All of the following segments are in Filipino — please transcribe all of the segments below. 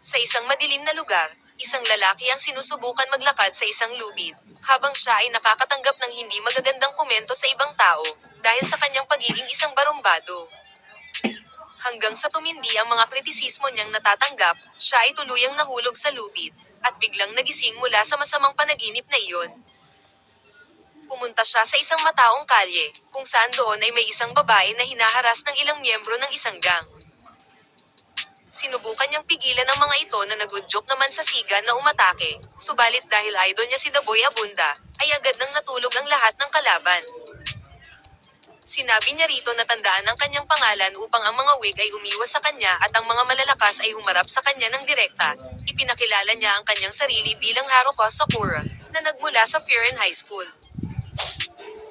Sa isang madilim na lugar, isang lalaki ang sinusubukan maglakad sa isang lubid, habang siya ay nakakatanggap ng hindi magagandang komento sa ibang tao, dahil sa kanyang pagiging isang barumbado. Hanggang sa tumindi ang mga kritisismo niyang natatanggap, siya ay tuluyang nahulog sa lubid, at biglang nagising mula sa masamang panaginip na iyon. Pumunta siya sa isang mataong kalye, kung saan doon ay may isang babae na hinaharas ng ilang miyembro ng isang gang. Sinubukan niyang pigilan ang mga ito na nagudyok naman sa siga na umatake, subalit dahil idol niya si Daboy Abunda, ay agad nang natulog ang lahat ng kalaban. Sinabi niya rito na tandaan ang kanyang pangalan upang ang mga wig ay umiwas sa kanya at ang mga malalakas ay humarap sa kanya ng direkta. Ipinakilala niya ang kanyang sarili bilang Haruka Sakura, na nagmula sa Firen High School.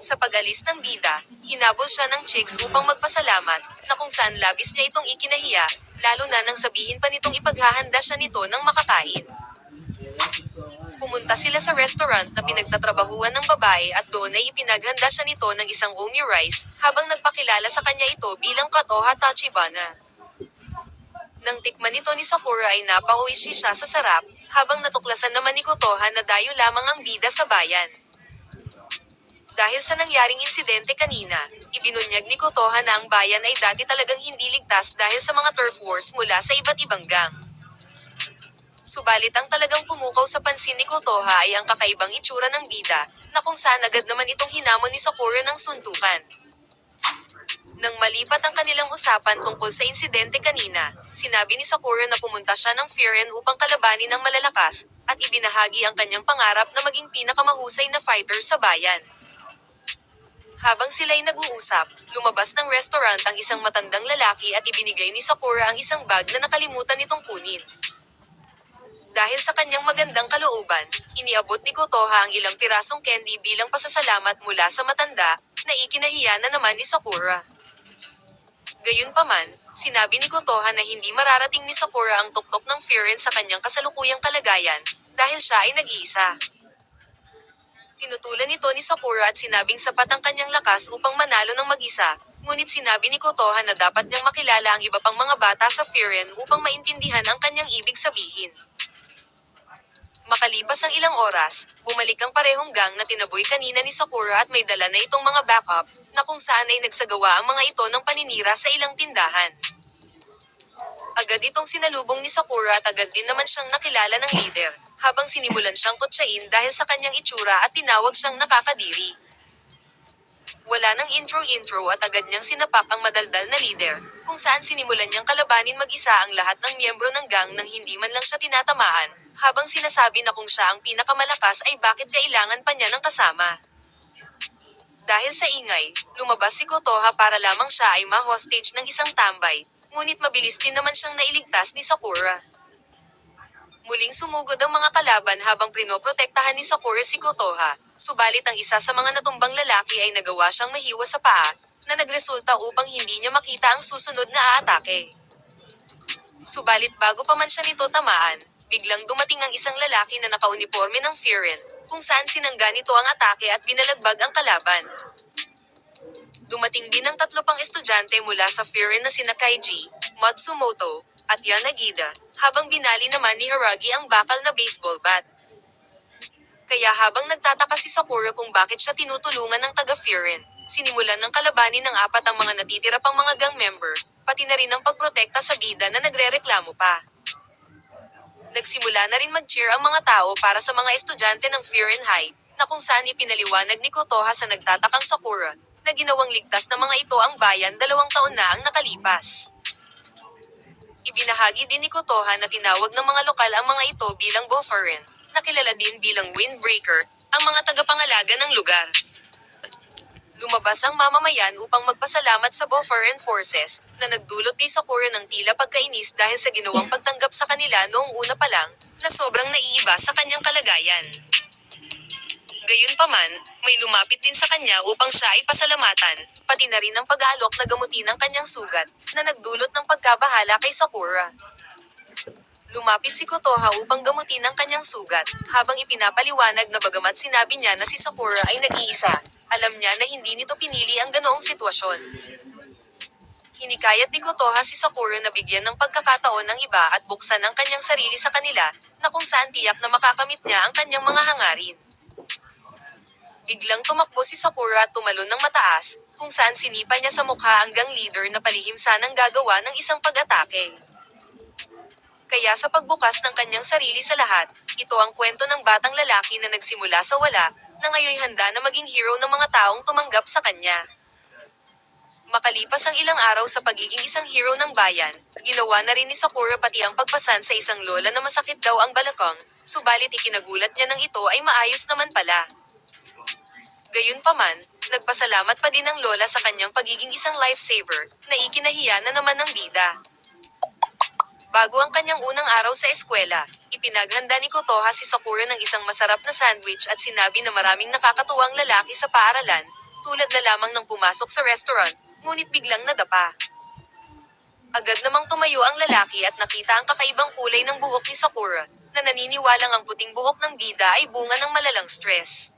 Sa pag-alis ng bida, hinabol siya ng chicks upang magpasalamat, na kung saan labis niya itong ikinahiya, lalo na nang sabihin pa nitong ipaghahanda siya nito ng makakain. Pumunta sila sa restaurant na pinagtatrabahuan ng babae at doon ay ipinaghanda siya nito ng isang omurice, habang nagpakilala sa kanya ito bilang Katoha Tachibana. Nang tikman nito ni Sakura ay napauishi siya sa sarap, habang natuklasan naman ni Kotoha na dayo lamang ang bida sa bayan. Dahil sa nangyaring insidente kanina, ibinunyag ni Kotoha na ang bayan ay dati talagang hindi ligtas dahil sa mga turf wars mula sa iba't ibang gang. Subalit ang talagang pumukaw sa pansin ni Kotoha ay ang kakaibang itsura ng bida, na kung saan agad naman itong hinamon ni Sakura ng suntukan. Nang malipat ang kanilang usapan tungkol sa insidente kanina, sinabi ni Sakura na pumunta siya ng Firen upang kalabanin ang malalakas, at ibinahagi ang kanyang pangarap na maging pinakamahusay na fighter sa bayan. Habang sila'y nag-uusap, lumabas ng restaurant ang isang matandang lalaki at ibinigay ni Sakura ang isang bag na nakalimutan nitong kunin. Dahil sa kanyang magandang kalooban, iniabot ni Kotoha ang ilang pirasong candy bilang pasasalamat mula sa matanda, na ikinahiya na naman ni Sakura. Gayunpaman, sinabi ni Kotoha na hindi mararating ni Sakura ang tuktok ng Firen sa kanyang kasalukuyang kalagayan, dahil siya ay nag-iisa. Tinutulan nito ni Sakura at sinabing sapat ang kanyang lakas upang manalo ng mag-isa, ngunit sinabi ni Kotoha na dapat niyang makilala ang iba pang mga bata sa Firen upang maintindihan ang kanyang ibig sabihin. Makalipas ang ilang oras, bumalik ang parehong gang na tinaboy kanina ni Sakura at may dala na itong mga backup, na kung saan ay nagsagawa ang mga ito ng paninira sa ilang tindahan. Agad itong sinalubong ni Sakura at agad din naman siyang nakilala ng leader, habang sinimulan siyang kutsain dahil sa kanyang itsura at tinawag siyang nakakadiri. Wala nang intro-intro at agad niyang sinapak ang madaldal na leader, kung saan sinimulan niyang kalabanin mag-isa ang lahat ng miyembro ng gang nang hindi man lang siya tinatamaan, habang sinasabi na kung siya ang pinakamalakas ay bakit kailangan pa niya ng kasama. Dahil sa ingay, lumabas si Kotoha para lamang siya ay ma-hostage ng isang tambay, ngunit mabilis din naman siyang nailigtas ni Sakura. Muling sumugod ang mga kalaban habang prinoprotektahan ni Sakura si Kotoha, subalit ang isa sa mga natumbang lalaki ay nagawa siyang mahiwas sa paa, na nagresulta upang hindi niya makita ang susunod na aatake. Subalit bago pa man siya nito tamaan, biglang dumating ang isang lalaki na nakauniforme ng Firen, kung saan sinangga nito ang atake at binalagbag ang kalaban. Dumating din ang 3 pang estudyante mula sa Firen na sina Kaiji, Matsumoto, at Yanagida, habang binali naman ni Haragi ang bakal na baseball bat. Kaya habang nagtataka si Sakura kung bakit siya tinutulungan ng taga-Firen, sinimulan ng kalabanin ng 4 ang mga natitira pang mga gang member, pati na rin ang pagprotekta sa bida na nagrereklamo pa. Nagsimula na rin mag-cheer ang mga tao para sa mga estudyante ng Firen High, na kung saan ipinaliwanag ni Kotoha sa nagtatakang Sakura, na ginawang ligtas na mga ito ang bayan 2 taon na ang nakalipas. Ibinahagi din ni Kotoha na tinawag ng mga lokal ang mga ito bilang Boferen, na kilala din bilang Windbreaker, ang mga tagapangalaga ng lugar. Lumabas ang mamamayan upang magpasalamat sa Boferen forces, na nagdulot kay Sakura ng tila pagkainis dahil sa ginawang pagtanggap sa kanila noong una pa lang, na sobrang naiiba sa kanyang kalagayan. Gayunpaman, may lumapit din sa kanya upang siya ay pasalamatan, pati na rin ang pag-aalok na gamutin ang kanyang sugat, na nagdulot ng pagkabahala kay Sakura. Lumapit si Kotoha upang gamutin ang kanyang sugat, habang ipinapaliwanag na bagamat sinabi niya na si Sakura ay nag-iisa, alam niya na hindi nito pinili ang ganoong sitwasyon. Hinikayat ni Kotoha si Sakura na bigyan ng pagkakataon ng iba at buksan ang kanyang sarili sa kanila, na kung saan tiyak na makakamit niya ang kanyang mga hangarin. Biglang tumakbo si Sakura at tumalon ng mataas, kung saan sinipa niya sa mukha ang gang leader na palihim sanang gagawa ng isang pag-atake. Kaya sa pagbukas ng kanyang sarili sa lahat, ito ang kwento ng batang lalaki na nagsimula sa wala, na ngayoy handa na maging hero ng mga taong tumanggap sa kanya. Makalipas ang ilang araw sa pagiging isang hero ng bayan, ginawa na rin ni Sakura pati ang pagpasan sa isang lola na masakit daw ang balakang, subalit ikinagulat niya ng ito ay maayos naman pala. Gayunpaman, nagpasalamat pa din ang lola sa kanyang pagiging isang lifesaver, na ikinahiya na naman ng bida. Bago ang kanyang unang araw sa eskwela, ipinaghanda ni Kotoha si Sakura ng isang masarap na sandwich at sinabi na maraming nakakatuwang lalaki sa paaralan, tulad na lamang ng pumasok sa restaurant, ngunit biglang nadapa. Agad namang tumayo ang lalaki at nakita ang kakaibang kulay ng buhok ni Sakura, na naniniwalang ang puting buhok ng bida ay bunga ng malalang stress.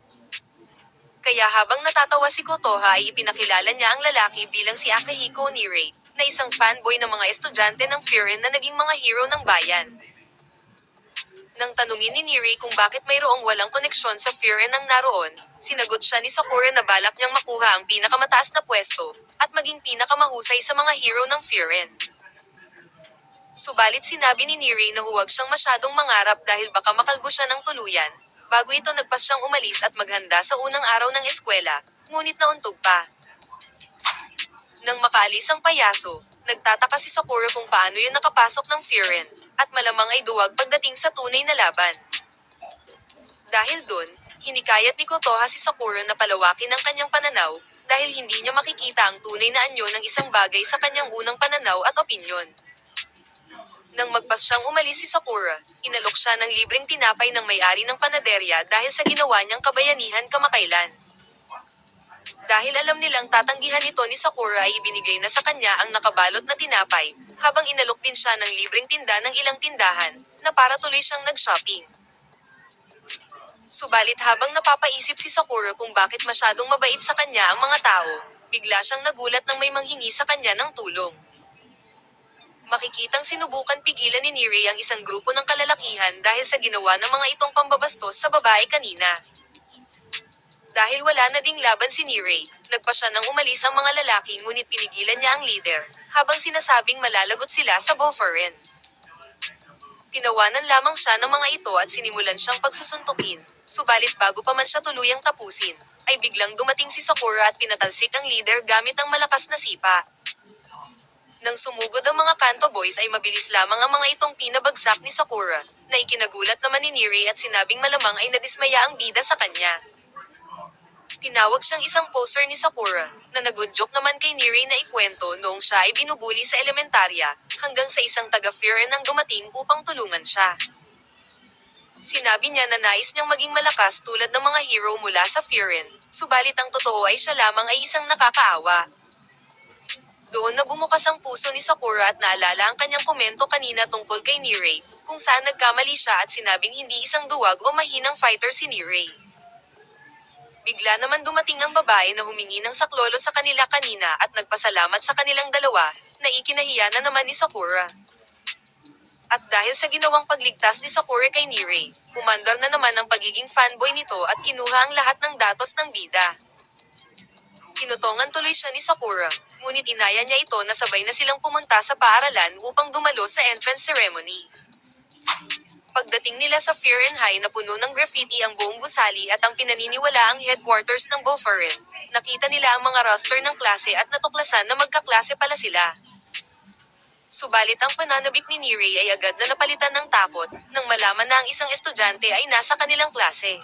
Kaya habang natatawa si Kotoha ay ipinakilala niya ang lalaki bilang si Akihiko Nirei, na isang fanboy ng mga estudyante ng Furin na naging mga hero ng bayan. Nang tanungin ni Nirei kung bakit mayroong walang koneksyon sa Furin ang naroon, sinagot siya ni Sakura na balak niyang makuha ang pinakamataas na pwesto, at maging pinakamahusay sa mga hero ng Furin. Subalit sinabi ni Nirei na huwag siyang masyadong mangarap dahil baka makalbo siya ng tuluyan, bago ito nagpas siyang umalis at maghanda sa unang araw ng eskwela, ngunit nauntog pa. Nang makaalis ang payaso, nagtataka si Sakura kung paano yun nakapasok ng Furin, at malamang ay duwag pagdating sa tunay na laban. Dahil dun, hinikayat ni Kotoha si Sakura na palawakin ang kanyang pananaw, dahil hindi niya makikita ang tunay na anyo ng isang bagay sa kanyang unang pananaw at opinyon. Nang magpas siyang umalis si Sakura, inalok siya ng libreng tinapay ng may-ari ng panaderya dahil sa ginawa niyang kabayanihan kamakailan. Dahil alam nilang tatanggihan ito ni Sakura ay ibinigay na sa kanya ang nakabalot na tinapay, habang inalok din siya ng libreng tinda ng ilang tindahan, na para tuloy siyang nag-shopping. Subalit habang napapaisip si Sakura kung bakit masyadong mabait sa kanya ang mga tao, bigla siyang nagulat nang may manghingi sa kanya ng tulong. Makikitang sinubukan pigilan ni Nirei ang isang grupo ng kalalakihan dahil sa ginawa ng mga itong pambabastos sa babae kanina. Dahil wala na ding laban si Nirei, nagpa siya nang umalis ang mga lalaki ngunit pinigilan niya ang leader, habang sinasabing malalagot sila sa Boforin. Tinawanan lamang siya ng mga ito at sinimulan siyang pagsusuntukin, subalit bago pa man siya tuluyang tapusin, ay biglang dumating si Sakura at pinatalsik ang leader gamit ang malakas na sipa. Nang sumugod ang mga Kanto Boys ay mabilis lamang ang mga itong pinabagsak ni Sakura, na ikinagulat naman ni Nirei at sinabing malamang ay nadismaya ang bida sa kanya. Tinawag siyang isang poser ni Sakura, na nag-good-joke naman kay Nirei na ikwento noong siya ay binubuli sa elementarya, hanggang sa isang taga-Furin ang dumating upang tulungan siya. Sinabi niya na nais niyang maging malakas tulad ng mga hero mula sa Furin, subalit ang totoo ay siya lamang ay isang nakakaawa. Doon na bumukas ang puso ni Sakura at naalala ang kanyang komento kanina tungkol kay Nirei, kung saan nagkamali siya at sinabing hindi isang duwag o mahinang fighter si Nirei. Bigla naman dumating ang babae na humingi ng saklolo sa kanila kanina at nagpasalamat sa kanilang dalawa, na ikinahiya na naman ni Sakura. At dahil sa ginawang pagligtas ni Sakura kay Nirei, umandar na naman ang pagiging fanboy nito at kinuha ang lahat ng datos ng bida. Kinutongan tuloy siya ni Sakura, ngunit inaya niya ito na sabay na silang pumunta sa paaralan upang dumalo sa entrance ceremony. Pagdating nila sa Furin High na puno ng graffiti ang buong gusali at ang pinaniniwalaang headquarters ng Boforin, nakita nila ang mga roster ng klase at natuklasan na magkaklase pala sila. Subalit ang pananabik ni Nirei ay agad na napalitan ng takot, nang malaman na ang isang estudyante ay nasa kanilang klase.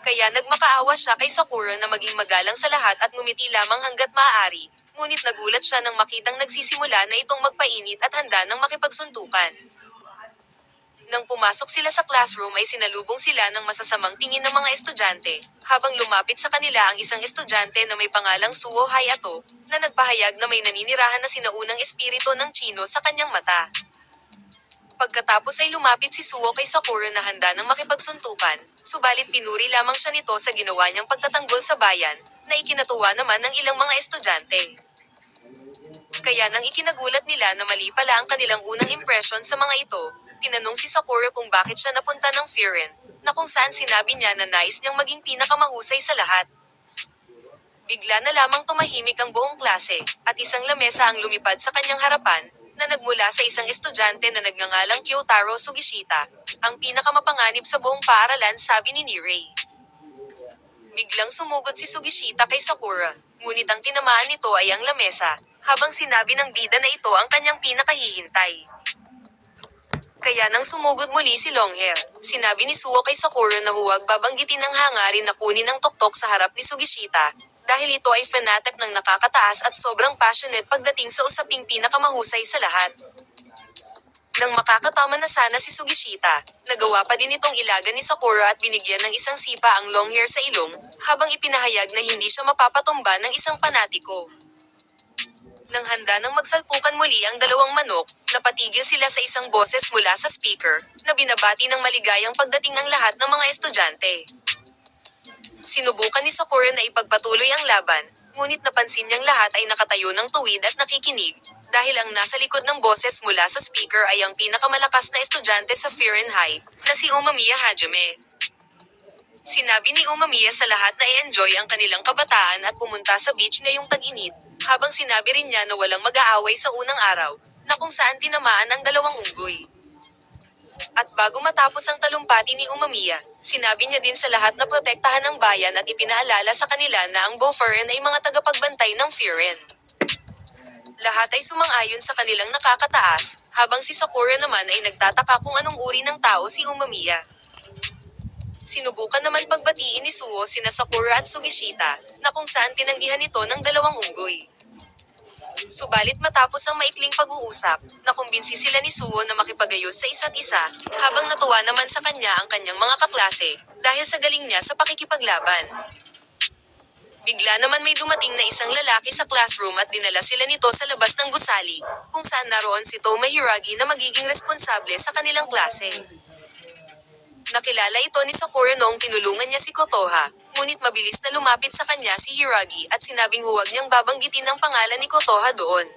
Kaya nagmakaawa siya kay Sakura na maging magalang sa lahat at ngumiti lamang hanggat maaari, ngunit nagulat siya nang makitang nagsisimula na itong magpainit at handa ng makipagsuntukan. Nang pumasok sila sa classroom ay sinalubong sila ng masasamang tingin ng mga estudyante, habang lumapit sa kanila ang isang estudyante na may pangalang Suo Hayato, na nagpahayag na may naninirahan na sinaunang espiritu ng Chino sa kanyang mata. Pagkatapos ay lumapit si Suo kay Sakura na handa ng makipagsuntukan, subalit pinuri lamang siya nito sa ginawa niyang pagtatanggol sa bayan, na ikinatuwa naman ng ilang mga estudyante. Kaya nang ikinagulat nila na mali pala ang kanilang unang impression sa mga ito, tinanong si Sakura kung bakit siya napunta ng Frieren, na kung saan sinabi niya na nais niyang maging pinakamahusay sa lahat. Bigla na lamang tumahimik ang buong klase, at isang lamesa ang lumipad sa kanyang harapan, na nagmula sa isang estudyante na nagngangalang Kyotaro Sugishita, ang pinakamapanganib sa buong paaralan, sabi ni Nirei. Biglang sumugod si Sugishita kay Sakura, ngunit ang tinamaan nito ay ang lamesa, habang sinabi ng bida na ito ang kanyang pinakahihintay. Kaya nang sumugod muli si Longhair, sinabi ni Suo kay Sakura na huwag babanggitin ang hangarin na kunin ang tuktok sa harap ni Sugishita, dahil ito ay fanatic ng nakakataas at sobrang passionate pagdating sa usaping pinakamahusay sa lahat. Nang makakatama na sana si Sugishita, nagawa pa din itong ilagan ni Sakura at binigyan ng isang sipa ang Longhair sa ilong, habang ipinahayag na hindi siya mapapatumba ng isang panatiko. Nang handa nang magsalpukan muli ang dalawang manok, napatigil sila sa isang boses mula sa speaker, na binabati ng maligayang pagdating ang lahat ng mga estudyante. Sinubukan ni Sakura na ipagpatuloy ang laban, ngunit napansin niyang lahat ay nakatayo ng tuwid at nakikinig, dahil ang nasa likod ng boses mula sa speaker ay ang pinakamalakas na estudyante sa Frieren High, na si Umamiya Hajime. Sinabi ni Umamiya sa lahat na i-enjoy ang kanilang kabataan at pumunta sa beach ngayong tag-init, habang sinabi rin niya na walang mag-aaway sa unang araw, na kung saan tinamaan ang dalawang unggoy. At bago matapos ang talumpati ni Umamiya, sinabi niya din sa lahat na protektahan ang bayan at ipinaalala sa kanila na ang Boferen ay mga tagapagbantay ng Frieren. Lahat ay sumang-ayon sa kanilang nakakataas, habang si Sakura naman ay nagtataka kung anong uri ng tao si Umamiya. Sinubukan naman pagbatiin ni Suo sina Sakura at Sugishita, na kung saan tinanggihan ito ng dalawang unggoy. Subalit matapos ang maikling pag-uusap, nakumbinsi sila ni Suo na makipagayos sa isa't isa, habang natuwa naman sa kanya ang kanyang mga kaklase, dahil sa galing niya sa pakikipaglaban. Bigla naman may dumating na isang lalaki sa classroom at dinala sila nito sa labas ng gusali, kung saan naroon si Toma Hiragi na magiging responsable sa kanilang klase. Nakilala ito ni Sakura noong tinulungan niya si Kotoha, ngunit mabilis na lumapit sa kanya si Hiragi at sinabing huwag niyang babanggitin ang pangalan ni Kotoha doon.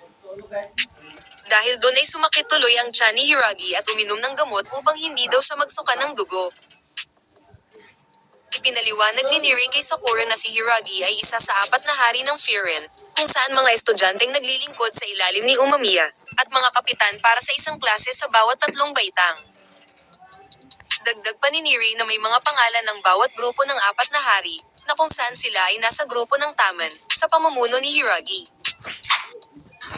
Dahil doon ay sumakit tuloy ang tiyan ni Hiragi at uminom ng gamot upang hindi daw siya magsuka ng dugo. Ipinaliwanag ni Niri kay Sakura na si Hiragi ay isa sa 4 na hari ng Frieren, kung saan mga estudyanteng naglilingkod sa ilalim ni Umamiya, at mga kapitan para sa isang klase sa bawat 3 baitang. Dagdag pa ni Niri na may mga pangalan ng bawat grupo ng 4 na hari, na kung saan sila ay nasa grupo ng Tamen, sa pamumuno ni Hiragi.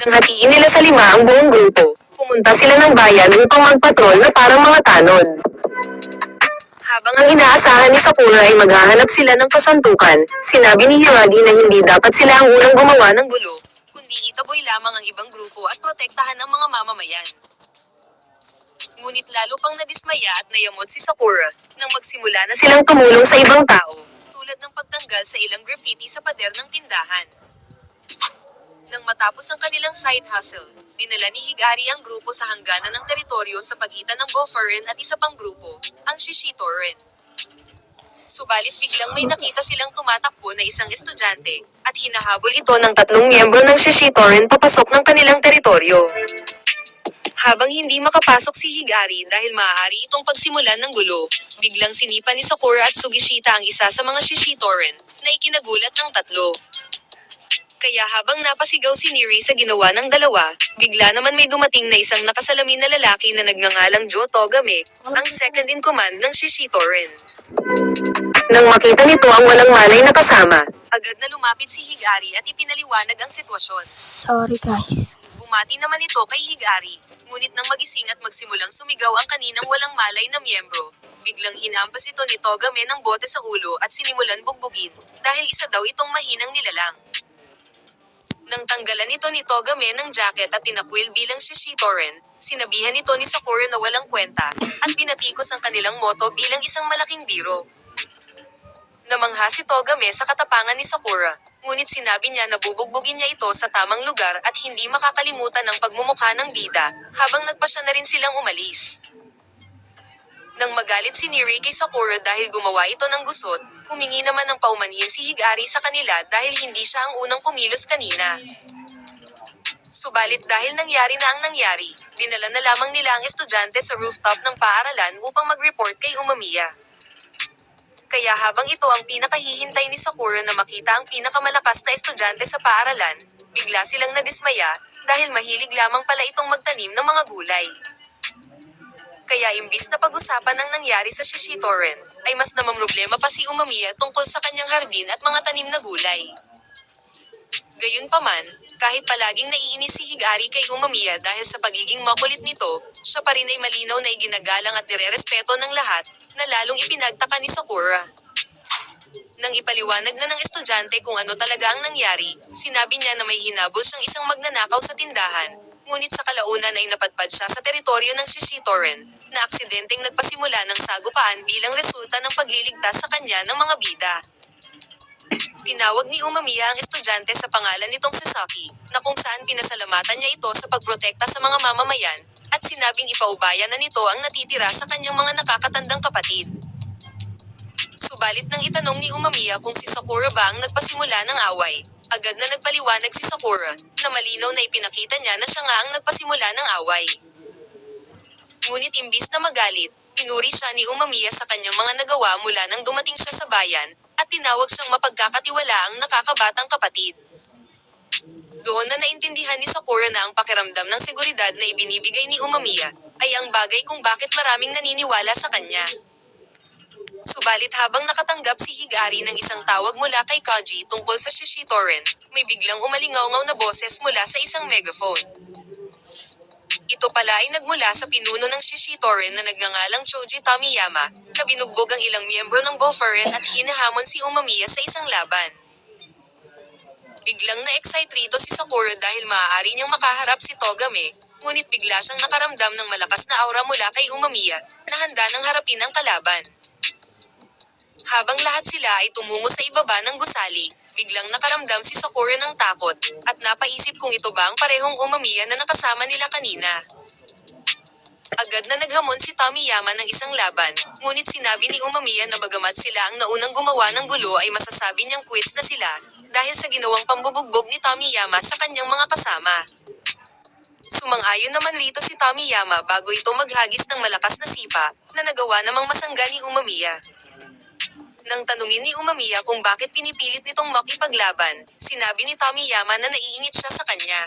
Nang hatiin nila sa 5 ang buong grupo, pumunta sila ng bayan upang magpatrol na parang mga tanod. Habang ang inaasahan ni Sakura ay maghahanap sila ng kasantukan, sinabi ni Hiragi na hindi dapat sila ang unang gumawa ng gulo, kundi itaboy lamang ang ibang grupo at protektahan ang mga mamamayan. Ngunit lalo pang nadismaya at nayamot si Sakura, nang magsimula na silang tumulong sa ibang tao, tulad ng pagtanggal sa ilang graffiti sa pader ng tindahan. Nang matapos ang kanilang side hustle, dinala ni Higari ang grupo sa hangganan ng teritoryo sa pagitan ng Boferen at isa pang grupo, ang Shishitoren. Subalit biglang may nakita silang tumatakbo na isang estudyante, at hinahabol ito ng 3 miyembro ng Shishitoren papasok ng kanilang teritoryo. Habang hindi makapasok si Higari dahil maaari itong pagsimulan ng gulo, biglang sinipa ni Sakura at Sugishita ang isa sa mga Shishitoren, na ikinagulat ng 3. Kaya habang napasigaw si Niri sa ginawa ng dalawa, bigla naman may dumating na isang nakasalamin na lalaki na nagngangalang Jo Togame, ang second in command ng Shishitoren. Nang makita nito ang walang malay na kasama, agad na lumapit si Higari at ipinaliwanag ang sitwasyon. Sorry guys. Bumati naman ito kay Higari, ngunit nang magising at magsimulang sumigaw ang kaninang walang malay na miyembro, biglang hinampas ito ni Togame ng bote sa ulo at sinimulan bugbugin, dahil isa daw itong mahinang nilalang. Nang tanggalan ito ni Togame ng jacket at tinakwil bilang Shishitoren, sinabihan ito ni Sakura na walang kwenta, at binatikos ang kanilang moto bilang isang malaking biro. Namangha si Togame sa katapangan ni Sakura, ngunit sinabi niya na bubugbugin niya ito sa tamang lugar at hindi makakalimutan ng pagmumukha ng bida, habang nagpasya na rin silang umalis. Nang magalit si Niri kay Sakura dahil gumawa ito ng gusot, humingi naman ng paumanhin si Higari sa kanila dahil hindi siya ang unang kumilos kanina. Subalit dahil nangyari na ang nangyari, dinala na lamang nila ang estudyante sa rooftop ng paaralan upang mag-report kay Umamiya. Kaya habang ito ang pinakahihintay ni Sakura na makita ang pinakamalakas na estudyante sa paaralan, bigla silang nadismaya, dahil mahilig lamang pala itong magtanim ng mga gulay. Kaya imbis na pag-usapan ang nangyari sa Shishitoren, ay mas namamroblema pa si Umamiya tungkol sa kanyang hardin at mga tanim na gulay. Gayunpaman, kahit palaging naiinis si Higari kay Umamiya dahil sa pagiging makulit nito, siya pa rin ay malinaw na iginagalang at nirerespeto ng lahat, na lalong ipinagtaka ni Sakura. Nang ipaliwanag na ng estudyante kung ano talaga ang nangyari, sinabi niya na may hinabol siyang isang magnanakaw sa tindahan, ngunit sa kalaunan ay napadpad siya sa teritoryo ng Shishitoren, na aksidenteng nagpasimula ng sagupaan bilang resulta ng pagliligtas sa kanya ng mga bida. Tinawag ni Umamiya ang estudyante sa pangalan nitong Sasaki, na kung saan pinasalamatan niya ito sa pagprotekta sa mga mamamayan, at sinabing ipaubaya na nito ang natitira sa kanyang mga nakakatandang kapatid. Subalit nang itanong ni Umamiya kung si Sakura ba ang nagpasimula ng away, agad na nagpaliwanag si Sakura, na malinaw na ipinakita niya na siya nga ang nagpasimula ng away. Ngunit imbis na magalit, pinuri siya ni Umamiya sa kanyang mga nagawa mula nang dumating siya sa bayan, at tinawag siyang mapagkakatiwalaang nakakabatang kapatid. Doon na naintindihan ni Sakura na ang pakiramdam ng seguridad na ibinibigay ni Umamiya, ay ang bagay kung bakit maraming naniniwala sa kanya. Subalit habang nakatanggap si Higari ng isang tawag mula kay Kaji tungkol sa Shishitoren, may biglang umalingaw-ngaw na boses mula sa isang megaphone. Ito pala ay nagmula sa pinuno ng Shishitoren na nagngangalang Choji Tomiyama, na binugbog ang ilang miyembro ng Boferen at hinahamon si Umamiya sa isang laban. Biglang na-excite rito si Sakura dahil maaari niyang makaharap si Togame, ngunit bigla siyang nakaramdam ng malakas na aura mula kay Umamiya, na handa nang harapin ang kalaban. Habang lahat sila ay tumungo sa ibaba ng gusali, biglang nakaramdam si Sakura ng takot, at napaisip kung ito ba ang parehong Umamiya na nakasama nila kanina. Agad na naghamon si Tomiyama ng isang laban, ngunit sinabi ni Umamiya na bagamat sila ang naunang gumawa ng gulo ay masasabi niyang quits na sila, dahil sa ginawang pambubugbog ni Tomiyama sa kanyang mga kasama. Sumang-ayon naman rito si Tomiyama bago ito maghagis ng malakas na sipa, na nagawa namang masangga ni Umamiya. Nang tanungin ni Umamiya kung bakit pinipilit nitong makipaglaban, sinabi ni Tomiyama na naiinit siya sa kanya.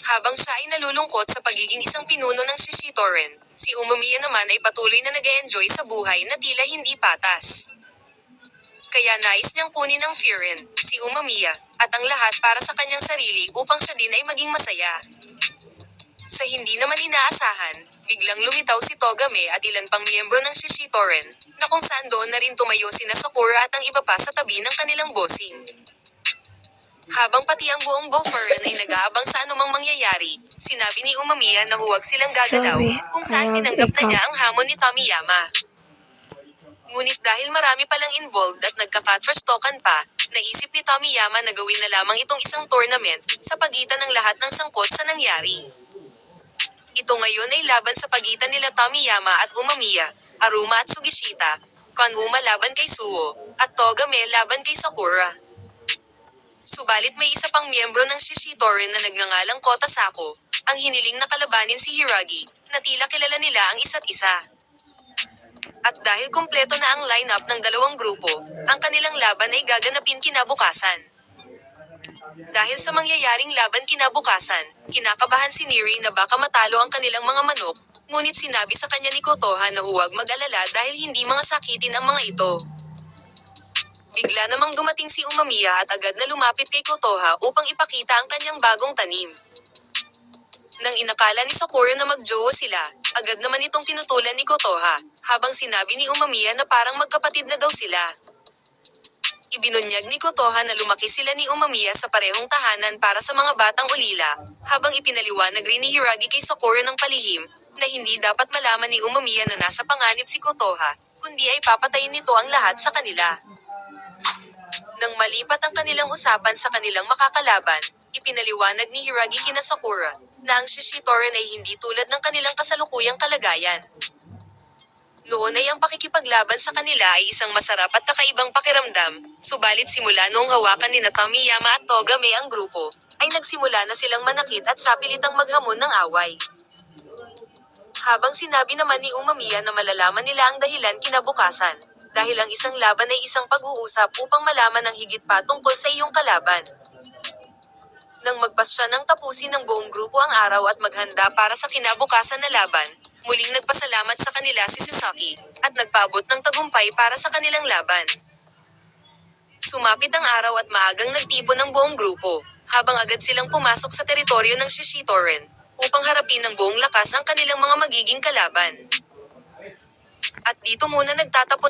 Habang siya ay nalulungkot sa pagiging isang pinuno ng Shishitoren, si Umamiya naman ay patuloy na nag-e-enjoy sa buhay na tila hindi patas. Kaya nais niyang kunin ang Furin, si Umamiya, at ang lahat para sa kanyang sarili upang siya din ay maging masaya. Sa hindi naman inaasahan, biglang lumitaw si Togame at ilan pang miyembro ng Shishitoren, na kung saan doon na rin tumayo sina Sakura at ang iba pa sa tabi ng kanilang bossing. Habang pati ang buong Boferen ay nag-aabang sa anumang mangyayari, sinabi ni Umamiya na huwag silang gagalaw, kung saan tinanggap na niya ang hamon ni Tomiyama. Ngunit dahil marami palang involved at nagka-trash talkan pa, naisip ni Tomiyama na gawin na lamang itong isang tournament, sa pagitan ng lahat ng sangkot sa nangyari. Ito ngayon ay laban sa pagitan nila Tomiyama at Umamiya, Aruma at Sugishita, Kanuma laban kay Suo, at Togame laban kay Sakura. Subalit may isa pang miyembro ng Shishitoren na nagngangalang Kotasako, ang hiniling na kalabanin si Hiragi, na tila kilala nila ang isa't isa. At dahil kumpleto na ang lineup ng dalawang grupo, ang kanilang laban ay gaganapin kinabukasan. Dahil sa mangyayaring laban kinabukasan, kinakabahan si Neri na baka matalo ang kanilang mga manok, ngunit sinabi sa kanya ni Kotoha na huwag mag-alala dahil hindi mga sakitin ang mga ito. Bigla namang dumating si Umamiya at agad na lumapit kay Kotoha upang ipakita ang kanyang bagong tanim. Nang inakala ni Sakura na magjowa sila, agad naman itong tinutulan ni Kotoha, habang sinabi ni Umamiya na parang magkapatid na daw sila. Ibinunyag ni Kotoha na lumaki sila ni Umamiya sa parehong tahanan para sa mga batang ulila, habang ipinaliwanag rin ni Hiragi kay Sakura ng palihim, na hindi dapat malaman ni Umamiya na nasa panganib si Kotoha, kundi ay papatayin nito ang lahat sa kanila. Nang malipat ang kanilang usapan sa kanilang makakalaban, ipinaliwanag ni Hiragi kina Sakura, na ang Shishitoren ay hindi tulad ng kanilang kasalukuyang kalagayan. Noon ay ang pakikipaglaban sa kanila ay isang masarap at kakaibang pakiramdam, subalit simula noong hawakan ni Tomiyama at Togame ang grupo, ay nagsimula na silang manakit at sapilitang maghamon ng away. Habang sinabi naman ni Umamiya na malalaman nila ang dahilan kinabukasan, dahil ang isang laban ay isang pag-uusap upang malaman ang higit pa tungkol sa iyong kalaban. Nang magpasya ng tapusin ng buong grupo ang araw at maghanda para sa kinabukasan na laban, muling nagpasalamat sa kanila si Sasaki, at nagpaabot ng tagumpay para sa kanilang laban. Sumapit ang araw at maagang nagtipon ng buong grupo, habang agad silang pumasok sa teritoryo ng Shishitoren, upang harapin ng buong lakas ang kanilang mga magiging kalaban. At dito muna nagtatapos